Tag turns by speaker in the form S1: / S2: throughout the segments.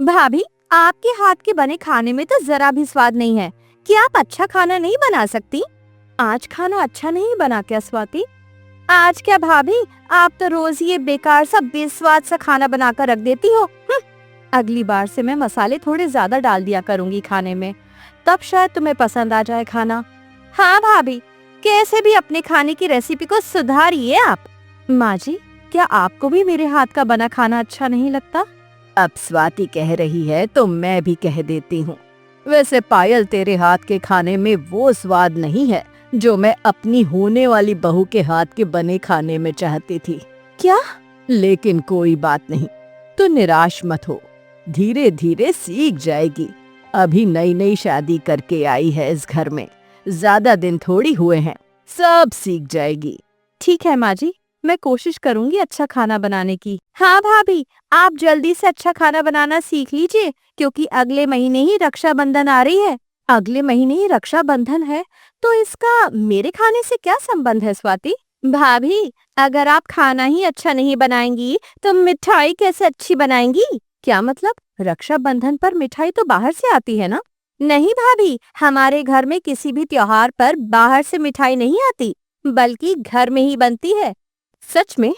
S1: भाभी, आपके हाथ के बने खाने में तो जरा भी स्वाद नहीं है। क्या आप अच्छा खाना नहीं बना सकती? आज खाना अच्छा नहीं बना क्या स्वाति? आज क्या भाभी, आप तो रोज ये बेकार सा बेस्वाद सा खाना बनाकर रख देती हो। अगली बार से मैं मसाले थोड़े ज्यादा डाल दिया करूंगी खाने में, तब शायद तुम्हें पसंद आ जाए खाना। हाँ भाभी, कैसे भी अपने खाने की रेसिपी को सुधारिए आप। माँ जी, क्या आपको भी मेरे हाथ का बना खाना अच्छा नहीं लगता?
S2: अब स्वाति कह रही है तो मैं भी कह देती हूँ। वैसे पायल, तेरे हाथ के खाने में वो स्वाद नहीं है जो मैं अपनी होने वाली बहू के हाथ के बने खाने में चाहती थी।
S1: क्या?
S2: लेकिन कोई बात नहीं, तू निराश मत हो, धीरे धीरे सीख जाएगी। अभी नई नई शादी करके आई है इस घर में, ज्यादा दिन थोड़ी हुए हैं, सब सीख जाएगी।
S1: ठीक है माँ जी, मैं कोशिश करूंगी अच्छा खाना बनाने की। हाँ भाभी, आप जल्दी से अच्छा खाना बनाना सीख लीजिए, क्योंकि अगले महीने ही रक्षाबंधन आ रही है। अगले महीने ही रक्षाबंधन है, तो इसका मेरे खाने से क्या संबंध है स्वाति? भाभी, अगर आप खाना ही अच्छा नहीं बनाएंगी तो मिठाई कैसे अच्छी बनाएंगी? क्या मतलब? रक्षाबंधन पर मिठाई तो बाहर से आती है ना? नहीं भाभी, हमारे घर में किसी भी त्योहार पर बाहर से मिठाई नहीं आती, बल्कि घर में ही बनती है। सच में?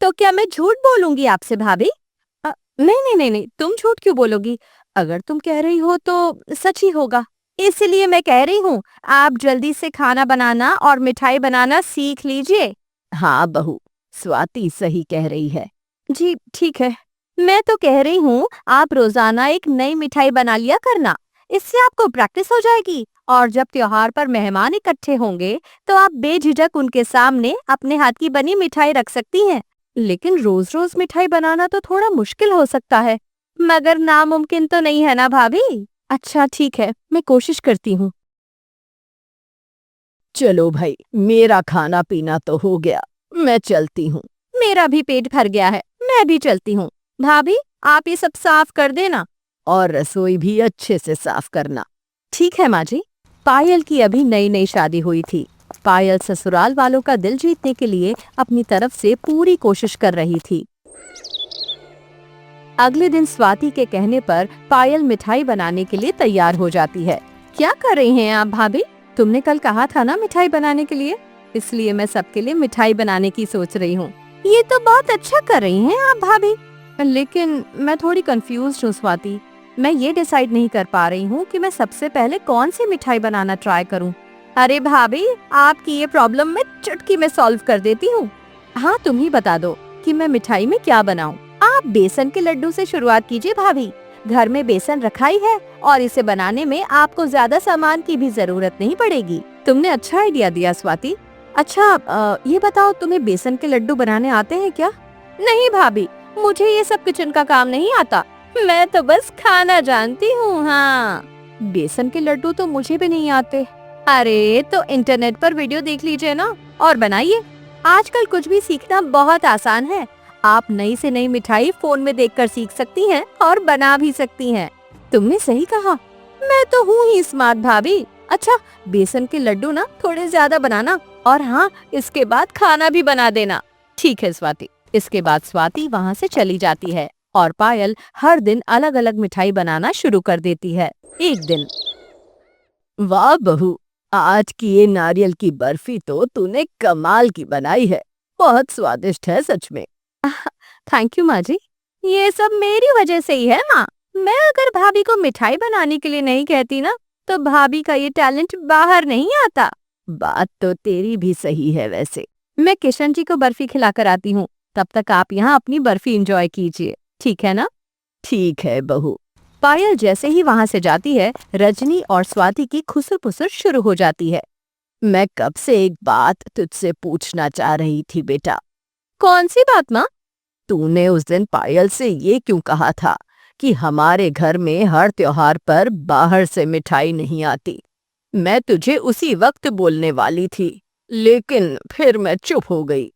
S1: तो क्या मैं झूठ बोलूंगी आपसे भाभी? नहीं नहीं नहीं नहीं, तुम झूठ क्यों बोलोगी? अगर तुम कह रही हो तो सच ही होगा। इसलिए मैं कह रही हूँ, आप जल्दी से खाना बनाना और मिठाई बनाना सीख लीजिए।
S2: हाँ बहू, स्वाति सही कह रही है।
S1: जी ठीक है, मैं तो कह रही हूँ आप रोजाना एक नई मिठाई बना लिया करना, इससे आपको प्रैक्टिस हो जाएगी और जब त्योहार पर मेहमान इकट्ठे होंगे तो आप बेझिझक उनके सामने अपने हाथ की बनी मिठाई रख सकती हैं। लेकिन रोज रोज मिठाई बनाना तो थोड़ा मुश्किल हो सकता है, मगर नामुमकिन तो नहीं है ना भाभी? अच्छा ठीक है, मैं कोशिश करती हूँ।
S2: चलो भाई, मेरा खाना पीना तो हो गया, मैं चलती हूँ।
S1: मेरा भी पेट भर गया है, मैं भी चलती हूँ। भाभी, आप ये सब साफ कर देना।
S2: और रसोई भी अच्छे से साफ करना।
S1: ठीक है माँ जी। पायल की अभी नई नई शादी हुई थी। पायल ससुराल वालों का दिल जीतने के लिए अपनी तरफ से पूरी कोशिश कर रही थी। अगले दिन स्वाति के कहने पर पायल मिठाई बनाने के लिए तैयार हो जाती है। क्या कर रही हैं आप भाभी? तुमने कल कहा था ना मिठाई बनाने के लिए, इसलिए मैं सबके लिए मिठाई बनाने की सोच रही हूँ। ये तो बहुत अच्छा कर रही हैं आप भाभी, लेकिन मैं थोड़ी कंफ्यूज हूँ स्वाति। मैं ये डिसाइड नहीं कर पा रही हूँ कि मैं सबसे पहले कौन सी मिठाई बनाना ट्राई करूँ। अरे भाभी, आपकी ये प्रॉब्लम मैं चुटकी में सॉल्व कर देती हूँ। हाँ, तुम ही बता दो कि मैं मिठाई में क्या बनाऊं। आप बेसन के लड्डू से शुरुआत कीजिए भाभी। घर में बेसन रखा ही है और इसे बनाने में आपको ज्यादा सामान की भी जरूरत नहीं पड़ेगी। तुमने अच्छा आइडिया दिया स्वाति। अच्छा, ये बताओ, तुम्हें बेसन के लड्डू बनाने आते हैं क्या? नहीं भाभी, मुझे ये सब किचन का काम नहीं आता, मैं तो बस खाना जानती हूँ। हाँ, बेसन के लड्डू तो मुझे भी नहीं आते। अरे तो इंटरनेट पर वीडियो देख लीजिए ना और बनाइए। आजकल कुछ भी सीखना बहुत आसान है। आप नई से नई मिठाई फोन में देखकर सीख सकती हैं और बना भी सकती हैं। तुमने सही कहा, मैं तो हूँ ही स्मार्ट भाभी। अच्छा, बेसन के लड्डू ना थोड़े ज्यादा बनाना, और हाँ, इसके बाद खाना भी बना देना। ठीक है स्वाति। इसके बाद स्वाति वहाँ से चली जाती है और पायल हर दिन अलग अलग मिठाई बनाना शुरू कर देती है। एक दिन,
S2: वाह बहू, आज की ये नारियल की बर्फी तो तूने कमाल की बनाई है, बहुत स्वादिष्ट है सच में।
S1: थैंक यू माँ जी। ये सब मेरी वजह से ही है माँ। मैं अगर भाभी को मिठाई बनाने के लिए नहीं कहती ना, तो भाभी का ये टैलेंट बाहर नहीं आता।
S2: बात तो तेरी भी सही है वैसे।
S1: मैं किशन जी को बर्फी खिलाकर आती हूँ, तब तक आप यहाँ अपनी बर्फी एंजॉय कीजिए, ठीक है ना?
S2: ठीक है बहू।
S1: पायल जैसे ही वहाँ से जाती है, रजनी और स्वाति की खुसर पुसर शुरू हो जाती है।
S2: मैं कब से एक बात तुझसे पूछना चाह रही थी बेटा।
S1: कौन सी बात माँ?
S2: तूने उस दिन पायल से ये क्यों कहा था कि हमारे घर में हर त्योहार पर बाहर से मिठाई नहीं आती? मैं तुझे उसी वक्त बोलने वाली थी, लेकिन फिर मैं चुप हो गई।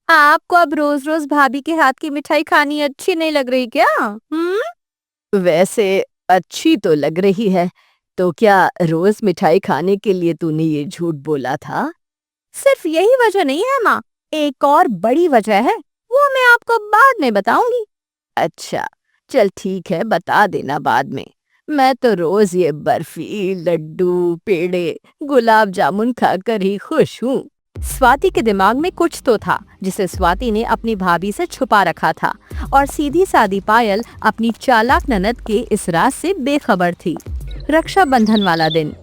S1: आपको अब रोज रोज भाभी के हाथ की मिठाई खानी अच्छी नहीं लग रही क्या?
S2: वैसे अच्छी तो लग रही है, तो क्या रोज मिठाई खाने के लिए तूने ये झूठ बोला था?
S1: सिर्फ यही वजह नहीं है माँ, एक और बड़ी वजह है, वो मैं आपको बाद में बताऊंगी।
S2: अच्छा, चल ठीक है, बता देना बाद में। मैं तो रोज ये बर्फी, लड्डू, पेड़े, गुलाब जामुन खाकर ही खुश हूँ।
S1: स्वाति के दिमाग में कुछ तो था जिसे स्वाति ने अपनी भाभी से छुपा रखा था और सीधी सादी पायल अपनी चालाक ननद के इस राज से बेखबर थी। रक्षाबंधन वाला दिन,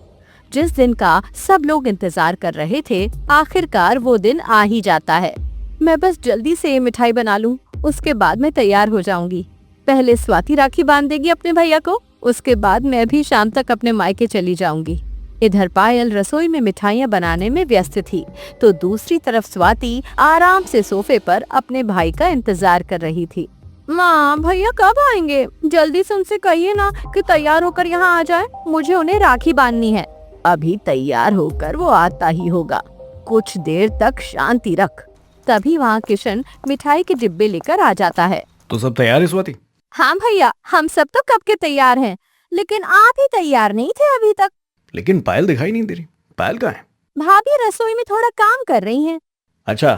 S1: जिस दिन का सब लोग इंतजार कर रहे थे, आखिरकार वो दिन आ ही जाता है। मैं बस जल्दी से ये मिठाई बना लूं, उसके बाद मैं तैयार हो जाऊंगी। पहले स्वाति राखी बांध देगी अपने भैया को, उसके बाद मैं भी शाम तक अपने मायके चली जाऊंगी। इधर पायल रसोई में मिठाइयाँ बनाने में व्यस्त थी, तो दूसरी तरफ स्वाति आराम से सोफे पर अपने भाई का इंतजार कर रही थी। माँ, भैया कब आएंगे? जल्दी से उनसे कहिए ना कि तैयार होकर यहाँ आ जाए, मुझे उन्हें राखी बांधनी है।
S2: अभी तैयार होकर वो आता ही होगा, कुछ देर तक शांति रख।
S1: तभी वहाँ किशन मिठाई के डिब्बे लेकर आ जाता है।
S3: तो सब तैयार है स्वाति?
S1: हाँ भैया, हम सब तो कब के तैयार हैं, लेकिन आप ही तैयार नहीं थे अभी तक।
S3: लेकिन पायल दिखाई नहीं दे रही। पायल कहाँ है?
S1: भाभी रसोई में थोड़ा काम कर रही हैं।
S3: अच्छा।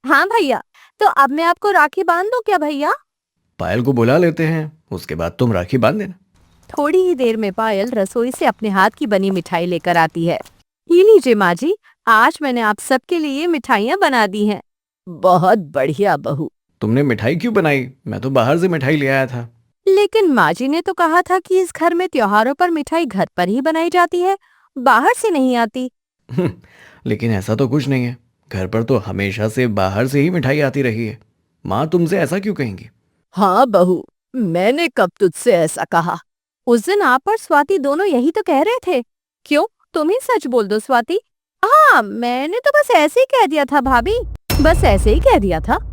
S1: हाँ भैया, तो अब मैं आपको राखी बांध दूं क्या भैया?
S3: पायल को बुला लेते हैं, उसके बाद तुम राखी बांध देना।
S1: थोड़ी ही देर में पायल रसोई से अपने हाथ की बनी मिठाई लेकर आती है। ये लीजिए माँ जी, आज मैंने आप सबके लिए मिठाइयाँ बना दी हैं।
S2: बहुत बढ़िया बहू।
S3: तुमने मिठाई क्यों बनाई? मैं तो बाहर से मिठाई ले आया था।
S1: लेकिन माँ जी ने तो कहा था कि इस घर में त्योहारों पर मिठाई घर पर ही बनाई जाती है, बाहर से नहीं आती।
S3: लेकिन ऐसा तो कुछ नहीं है, घर पर तो हमेशा से बाहर से ही मिठाई आती रही है। माँ तुमसे ऐसा क्यों कहेंगी?
S2: हाँ बहू, मैंने कब तुझसे ऐसा कहा?
S1: उस दिन आप और स्वाति दोनों यही तो कह रहे थे। क्यों, तुम ही सच बोल दो स्वाति। हाँ, मैंने तो बस ऐसे ही कह दिया था भाभी, बस ऐसे ही कह दिया था।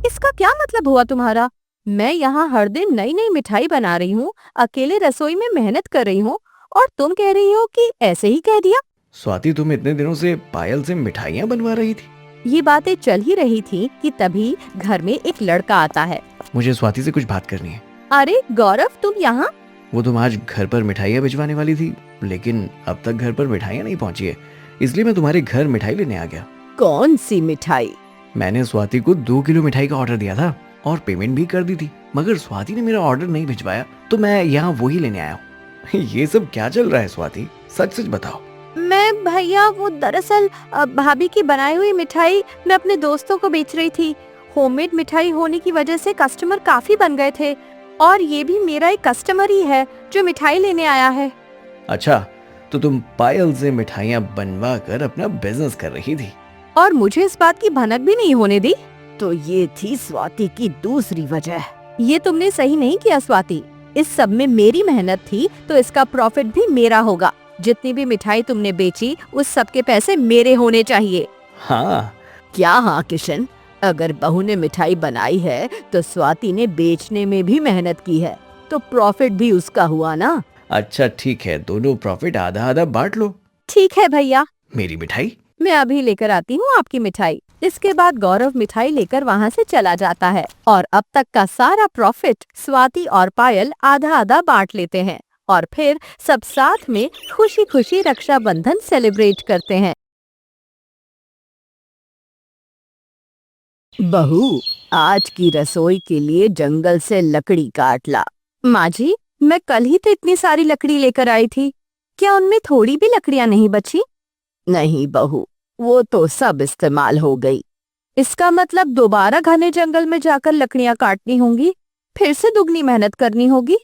S1: इसका क्या मतलब हुआ तुम्हारा? मैं यहाँ हर दिन नई नई मिठाई बना रही हूँ, अकेले रसोई में मेहनत कर रही हूँ, और तुम कह रही हो कि ऐसे ही कह दिया।
S3: स्वाति, तुम इतने दिनों से पायल से मिठाइयाँ बनवा रही थी।
S1: ये बातें चल ही रही थी कि तभी घर में एक लड़का आता है।
S3: मुझे स्वाति से कुछ बात करनी है।
S1: अरे गौरव, तुम यहाँ?
S3: वो तुम आज घर पर मिठाइयाँ भिजवाने वाली थी, लेकिन अब तक घर पर मिठाइयाँ नहीं पहुँची है, इसलिए मैं तुम्हारे घर मिठाई लेने आ गया।
S2: कौन सी मिठाई?
S3: मैंने स्वाति को 2 किलो मिठाई का ऑर्डर दिया था और पेमेंट भी कर दी थी, मगर स्वाति ने मेरा ऑर्डर नहीं भिजवाया, तो मैं यहाँ वही लेने आया हूँ। ये सब क्या चल रहा है स्वाति? सच सच बताओ।
S1: मैं भैया, वो दरअसल भाभी की बनाई हुई मिठाई मैं अपने दोस्तों को बेच रही थी। होममेड मिठाई होने की वजह से कस्टमर काफी बन गए थे, और ये भी मेरा एक कस्टमर ही है जो मिठाई लेने आया है।
S3: अच्छा, तो तुम पायल से मिठाइयाँ बनवा कर अपना बिजनेस कर रही थी,
S1: और मुझे इस बात की भनक भी नहीं होने दी।
S2: तो ये थी स्वाति की दूसरी वजह।
S1: ये तुमने सही नहीं किया स्वाति, इस सब में मेरी मेहनत थी, तो इसका प्रॉफिट भी मेरा होगा। जितनी भी मिठाई तुमने बेची, उस सब के पैसे मेरे होने चाहिए।
S3: हाँ।
S2: क्या हाँ किशन, अगर बहू ने मिठाई बनाई है तो स्वाति ने बेचने में भी मेहनत की है, तो प्रॉफिट भी उसका हुआ ना।
S3: अच्छा ठीक है, दोनों प्रॉफिट आधा आधा बांट लो।
S1: ठीक है भैया,
S3: मेरी मिठाई
S1: मैं अभी लेकर आती हूँ आपकी मिठाई। इसके बाद गौरव मिठाई लेकर वहाँ से चला जाता है, और अब तक का सारा प्रॉफिट स्वाति और पायल आधा आधा बांट लेते हैं, और फिर सब साथ में खुशी खुशी रक्षाबंधन सेलिब्रेट करते हैं।
S2: बहू, आज की रसोई के लिए जंगल से लकड़ी काट ला।
S1: माँ जी, मैं कल ही तो इतनी सारी लकड़ी लेकर आई थी, क्या उनमें थोड़ी भी लकड़ियाँ नहीं बची?
S2: नहीं बहू, वो तो सब इस्तेमाल हो गई।
S1: इसका मतलब दोबारा घने जंगल में जाकर लकड़ियाँ काटनी होंगी, फिर से दुगनी मेहनत करनी होगी।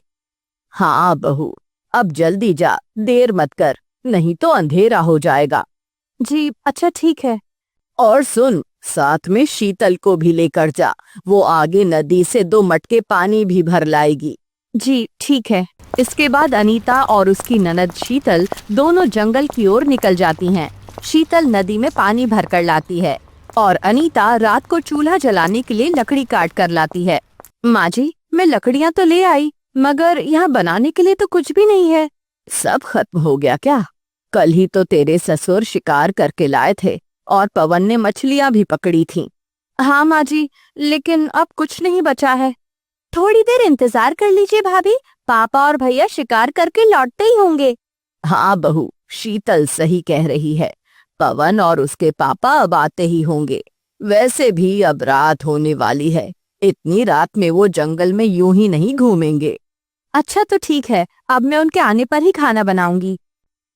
S2: हाँ बहू, अब जल्दी जा, देर मत कर, नहीं तो अंधेरा हो जाएगा।
S1: जी अच्छा ठीक है।
S2: और सुन, साथ में शीतल को भी लेकर जा, वो आगे नदी से 2 मटके पानी भी भर लाएगी।
S1: जी ठीक है। इसके बाद अनीता और उसकी ननद शीतल दोनों जंगल की ओर निकल जाती हैं। शीतल नदी में पानी भर कर लाती है, और अनीता रात को चूल्हा जलाने के लिए लकड़ी काट कर लाती है। माँ जी, मैं लकड़ियाँ तो ले आई, मगर यहाँ बनाने के लिए तो कुछ भी नहीं है।
S2: सब खत्म हो गया क्या? कल ही तो तेरे ससुर शिकार करके लाए थे, और पवन ने मछलियाँ भी पकड़ी थीं।
S1: हाँ माँ जी, लेकिन अब कुछ नहीं बचा है। थोड़ी देर इंतजार कर लीजिए भाभी, पापा और भैया शिकार करके लौटते ही होंगे।
S2: हाँ बहू, शीतल सही कह रही है, पवन और उसके पापा अब आते ही होंगे। वैसे भी अब रात होने वाली है, इतनी रात में वो जंगल में यूं ही नहीं घूमेंगे।
S1: अच्छा तो ठीक है, अब मैं उनके आने पर ही खाना बनाऊंगी।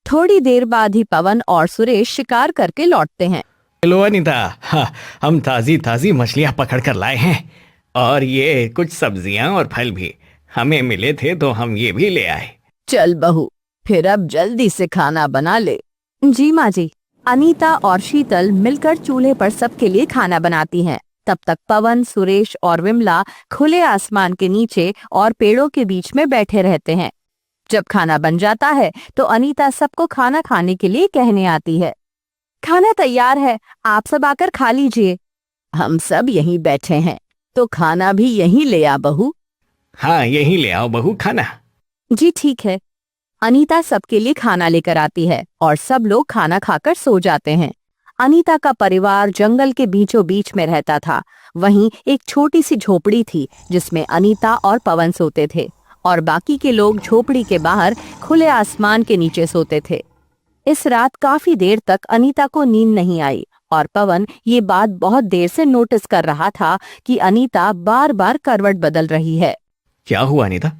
S1: थोड़ी देर बाद ही पवन और सुरेश शिकार करके लौटते हैं।
S3: हेलो अनीता, हाँ, हम ताजी ताजी मछलियां पकड़ कर लाए हैं और ये कुछ सब्जियां और फल भी हमें मिले थे तो हम ये भी ले आए।
S2: चल बहू, फिर अब जल्दी से खाना बना ले।
S1: जी माँ जी। अनीता और शीतल मिलकर चूल्हे पर सबके लिए खाना बनाती हैं। तब तक पवन, सुरेश और विमला खुले आसमान के नीचे और पेड़ों के बीच में बैठे रहते हैं। जब खाना बन जाता है तो अनीता सबको खाना खाने के लिए कहने आती है। खाना तैयार है, आप सब आकर खा लीजिए।
S2: हम सब यहीं बैठे हैं, तो खाना भी यहीं ले आ बहू।
S3: हाँ, यहीं ले आओ बहू खाना।
S1: जी ठीक है। अनीता सबके लिए खाना लेकर आती है और सब लोग खाना खाकर सो जाते हैं। अनीता का परिवार जंगल के बीचों बीच में रहता था। वहीं एक छोटी सी झोपड़ी थी जिसमें अनीता और पवन सोते थे और बाकी के लोग झोपड़ी के बाहर खुले आसमान के नीचे सोते थे। इस रात काफी देर तक अनीता को नींद नहीं आई और पवन ये बात बहुत देर से नोटिस कर रहा था कि अनीता बार बार करवट बदल रही है।
S3: क्या हुआ अनीता,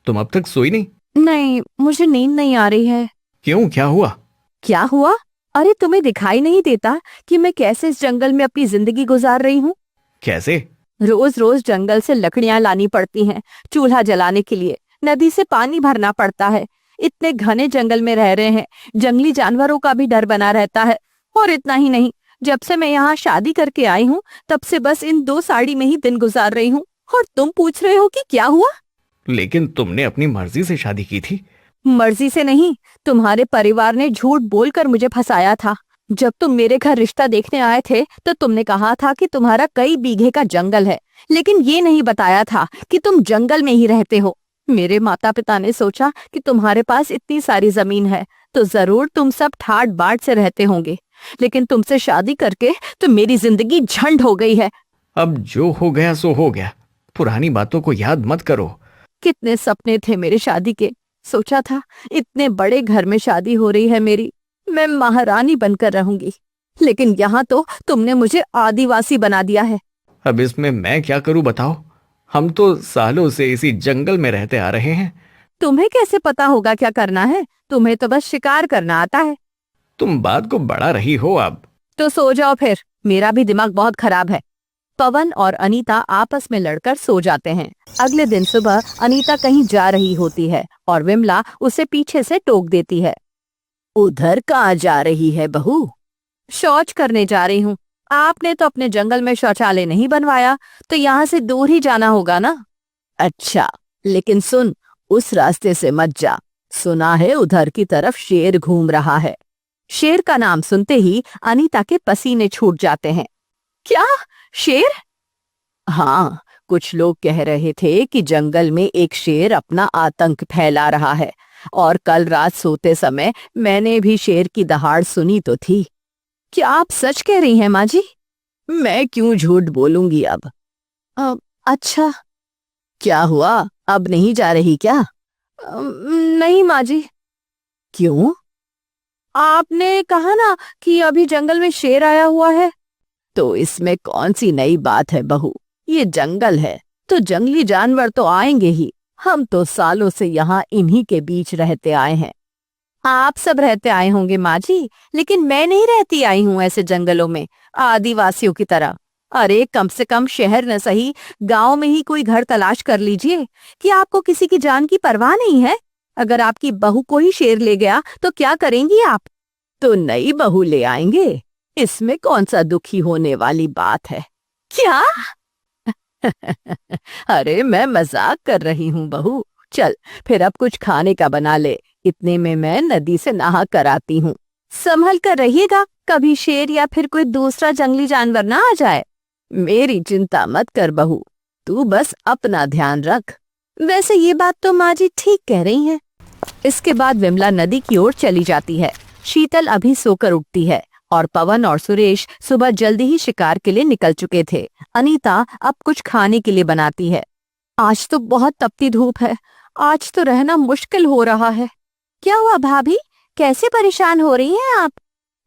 S3: तुम अब तक सोई नहीं?
S1: नहीं, मुझे नींद नहीं आ रही है।
S3: क्यों, क्या हुआ?
S1: क्या हुआ? अरे तुम्हें दिखाई नहीं देता कि मैं कैसे इस जंगल में अपनी जिंदगी गुजार रही हूँ?
S3: कैसे?
S1: रोज रोज जंगल से लकड़ियां लानी पड़ती हैं चूल्हा जलाने के लिए, नदी से पानी भरना पड़ता है। इतने घने जंगल में रह रहे हैं, जंगली जानवरों का भी डर बना रहता है। और इतना ही नहीं, जब से मैं यहाँ शादी करके आई हूँ तब से बस इन 2 साड़ी में ही दिन गुजार रही हूँ। और तुम पूछ रहे हो कि क्या हुआ?
S3: लेकिन तुमने अपनी मर्जी से शादी की थी।
S1: मर्जी से नहीं, तुम्हारे परिवार ने झूठ बोलकर मुझे फंसाया था। जब तुम मेरे घर रिश्ता देखने आए थे तो तुमने कहा था कि तुम्हारा कई बीघे का जंगल है, लेकिन ये नहीं बताया था कि तुम जंगल में ही रहते हो। मेरे माता पिता ने सोचा कि तुम्हारे पास इतनी सारी जमीन है तो जरूर तुम सब ठाट बाट से रहते होंगे, लेकिन तुमसे शादी करके तो मेरी जिंदगी झंड हो गई है।
S3: अब जो हो गया सो हो गया, पुरानी बातों को याद मत करो।
S1: कितने सपने थे मेरे शादी के। सोचा था इतने बड़े घर में शादी हो रही है मेरी, मैं महारानी बनकर रहूंगी, लेकिन यहाँ तो तुमने मुझे आदिवासी बना दिया है।
S3: अब इसमें मैं क्या करूं बताओ? हम तो सालों से इसी जंगल में रहते आ रहे हैं।
S1: तुम्हें कैसे पता होगा क्या करना है? तुम्हें तो बस शिकार करना आता है।
S3: तुम बात को बढ़ा रही हो अब।
S1: तो सो जाओ फिर, मेरा भी दिमाग बहुत खराब है। पवन और अनीता आपस में लड़कर सो जाते हैं। अगले दिन सुबह अनीता कहीं जा रही होती है और विमला उसे पीछे से टोक देती है।
S2: उधर कहाँ जा रही है बहू?
S1: शौच करने जा रही हूँ। आपने तो अपने जंगल में शौचालय नहीं बनवाया, तो यहाँ से दूर ही जाना होगा ना।
S2: अच्छा, लेकिन सुन, उस रास्ते से मत जा। सुना है उधर की तरफ शेर घूम रहा है।
S1: शेर का नाम सुनते ही अनीता के पसीने छूट जाते हैं। क्या? शेर?
S2: हाँ, कुछ लोग कह रहे थे कि जंगल में एक शेर अपना आतंक फैला रहा है और कल रात सोते समय मैंने भी शेर की दहाड़ सुनी तो थी।
S1: क्या आप सच कह रही हैं माँ जी?
S2: मैं क्यों झूठ बोलूंगी अब।
S1: अच्छा।
S2: क्या हुआ, अब नहीं जा रही क्या?
S1: नहीं माँ जी।
S2: क्यों?
S1: आपने कहा ना कि अभी जंगल में शेर आया हुआ है।
S2: तो इसमें कौन सी नई बात है बहू? ये जंगल है तो जंगली जानवर तो आएंगे ही। हम तो सालों से यहाँ इन्हीं के बीच रहते आए हैं।
S1: आप सब रहते आए होंगे माँ जी, लेकिन मैं नहीं रहती आई हूँ ऐसे जंगलों में आदिवासियों की तरह। अरे कम से कम शहर न सही, गांव में ही कोई घर तलाश कर लीजिए। कि आपको किसी की जान की परवाह नहीं है? अगर आपकी बहू को ही शेर ले गया तो क्या करेंगी आप?
S2: तो नई बहू ले आएंगे, इसमें कौन सा दुखी होने वाली बात है?
S1: क्या?
S2: अरे मैं मजाक कर रही हूँ बहू। चल फिर अब कुछ खाने का बना ले, इतने में मैं नदी से नहा कर आती हूँ।
S1: संभल कर रहिएगा, कभी शेर या फिर कोई दूसरा जंगली जानवर ना आ जाए।
S2: मेरी चिंता मत कर बहू, तू बस अपना ध्यान रख।
S1: वैसे ये बात तो माँ जी ठीक कह रही हैं। इसके बाद विमला नदी की ओर चली जाती है। शीतल अभी सोकर उठती है और पवन और सुरेश सुबह जल्दी ही शिकार के लिए निकल चुके थे। अनीता अब कुछ खाने के लिए बनाती है। आज तो बहुत तपती धूप है, आज तो रहना मुश्किल हो रहा है। क्या हुआ भाभी, कैसे परेशान हो रही हैं आप?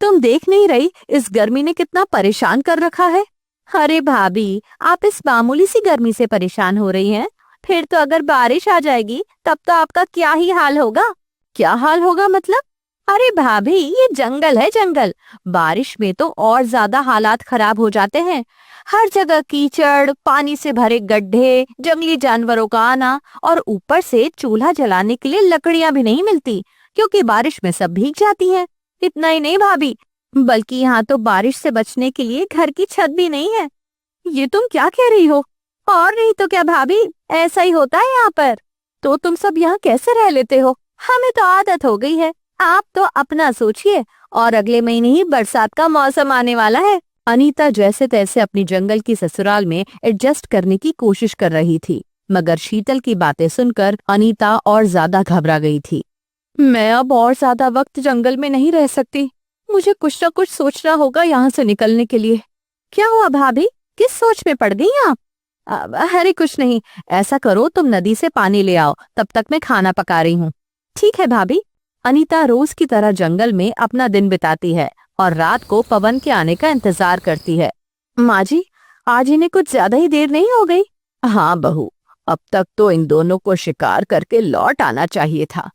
S1: तुम देख नहीं रही इस गर्मी ने कितना परेशान कर रखा है? अरे भाभी, आप इस मामूली सी गर्मी से परेशान हो रही हैं, फिर तो अगर बारिश आ जाएगी तब तो आपका क्या ही हाल होगा। क्या हाल होगा मतलब? अरे भाभी, ये जंगल है जंगल। बारिश में तो और ज्यादा हालात खराब हो जाते हैं। हर जगह कीचड़, पानी से भरे गड्ढे, जंगली जानवरों का आना, और ऊपर से चूल्हा जलाने के लिए लकड़ियां भी नहीं मिलती क्योंकि बारिश में सब भीग जाती हैं। इतना ही नहीं भाभी, बल्कि यहाँ तो बारिश से बचने के लिए घर की छत भी नहीं है। ये तुम क्या कह रही हो? और नहीं तो क्या भाभी, ऐसा ही होता है यहाँ पर। तो तुम सब यहाँ कैसे रह लेते हो? हमें तो आदत हो गई है। आप तो अपना सोचिए, और अगले महीने ही बरसात का मौसम आने वाला है। अनीता जैसे तैसे अपनी जंगल की ससुराल में एडजस्ट करने की कोशिश कर रही थी, मगर शीतल की बातें सुनकर अनीता और ज्यादा घबरा गई थी। मैं अब और ज्यादा वक्त जंगल में नहीं रह सकती। मुझे कुछ न कुछ सोचना होगा यहाँ से निकलने के लिए। क्या हुआ भाभी, किस सोच में पड़ गई आप? अरे कुछ नहीं। ऐसा करो, तुम नदी से पानी ले आओ, तब तक मैं खाना पका रही हूँ। ठीक है भाभी। अनीता रोज की तरह जंगल में अपना दिन बिताती है और रात को पवन के आने का इंतजार करती है। माँ जी, आज इन्हें कुछ ज्यादा ही देर नहीं हो गई?
S2: हाँ बहू, अब तक तो इन दोनों को शिकार करके लौट आना चाहिए था।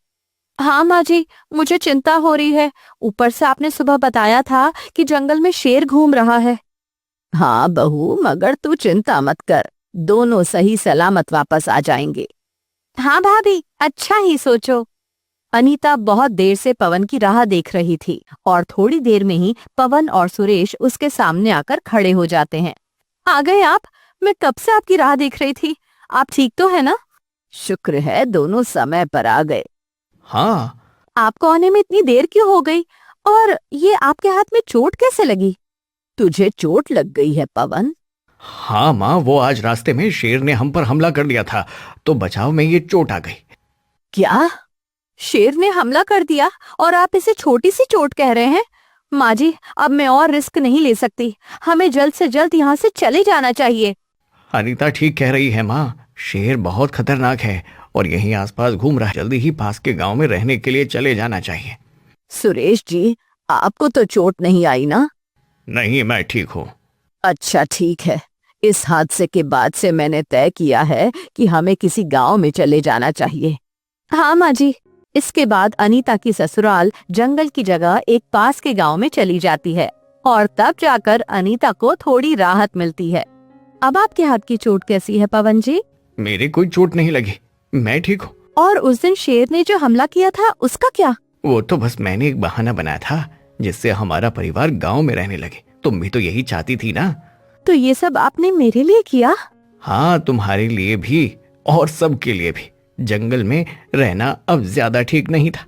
S1: हाँ माँ जी, मुझे चिंता हो रही है। ऊपर से आपने सुबह बताया था कि जंगल में शेर घूम रहा है।
S2: हाँ बहू, मगर तू चिंता मत कर, दोनों सही सलामत वापस आ जाएंगे।
S1: हाँ भाभी, अच्छा ही सोचो। अनीता बहुत देर से पवन की राह देख रही थी और थोड़ी देर में ही पवन और सुरेश उसके सामने आकर खड़े हो जाते हैं। आ गए आप? मैं कब से आपकी राह देख रही थी। आप ठीक तो है ना?
S2: शुक्र है दोनों समय पर आ गए।
S3: हाँ,
S1: आपको आने में इतनी देर क्यों हो गई? और ये आपके हाथ में चोट कैसे लगी?
S2: तुझे चोट लग गई है पवन?
S3: हाँ माँ, वो आज रास्ते में शेर ने हम पर हमला कर दिया था, तो बचाव में ये चोट आ गई।
S2: क्या?
S1: शेर ने हमला कर दिया और आप इसे छोटी सी चोट कह रहे हैं? माँ जी, अब मैं और रिस्क नहीं ले सकती। हमें जल्द से जल्द यहाँ से चले जाना चाहिए।
S3: अनीता ठीक कह रही है माँ, शेर बहुत खतरनाक है और यहीं आसपास घूम रहा है। जल्दी ही पास के गांव में रहने के लिए चले जाना चाहिए।
S2: सुरेश जी, आपको तो चोट नहीं आई ना?
S3: नहीं, मैं ठीक हूँ।
S2: अच्छा ठीक है। इस हादसे के बाद से मैंने तय किया है कि हमें किसी गांव में चले जाना चाहिए।
S1: हाँ माँ जी। इसके बाद अनीता की ससुराल जंगल की जगह एक पास के गांव में चली जाती है और तब जाकर अनीता को थोड़ी राहत मिलती है। अब आपके हाथ की चोट कैसी है पवन जी?
S3: मेरे कोई चोट नहीं लगी, मैं ठीक हूँ।
S1: और उस दिन शेर ने जो हमला किया था उसका क्या?
S3: वो तो बस मैंने एक बहाना बनाया था जिससे हमारा परिवार गांव में रहने लगे। तुम भी तो यही चाहती थी ना?
S1: तो ये सब आपने मेरे लिए किया?
S3: हाँ, तुम्हारे लिए भी और सबके लिए भी। जंगल में रहना अब ज्यादा ठीक नहीं था।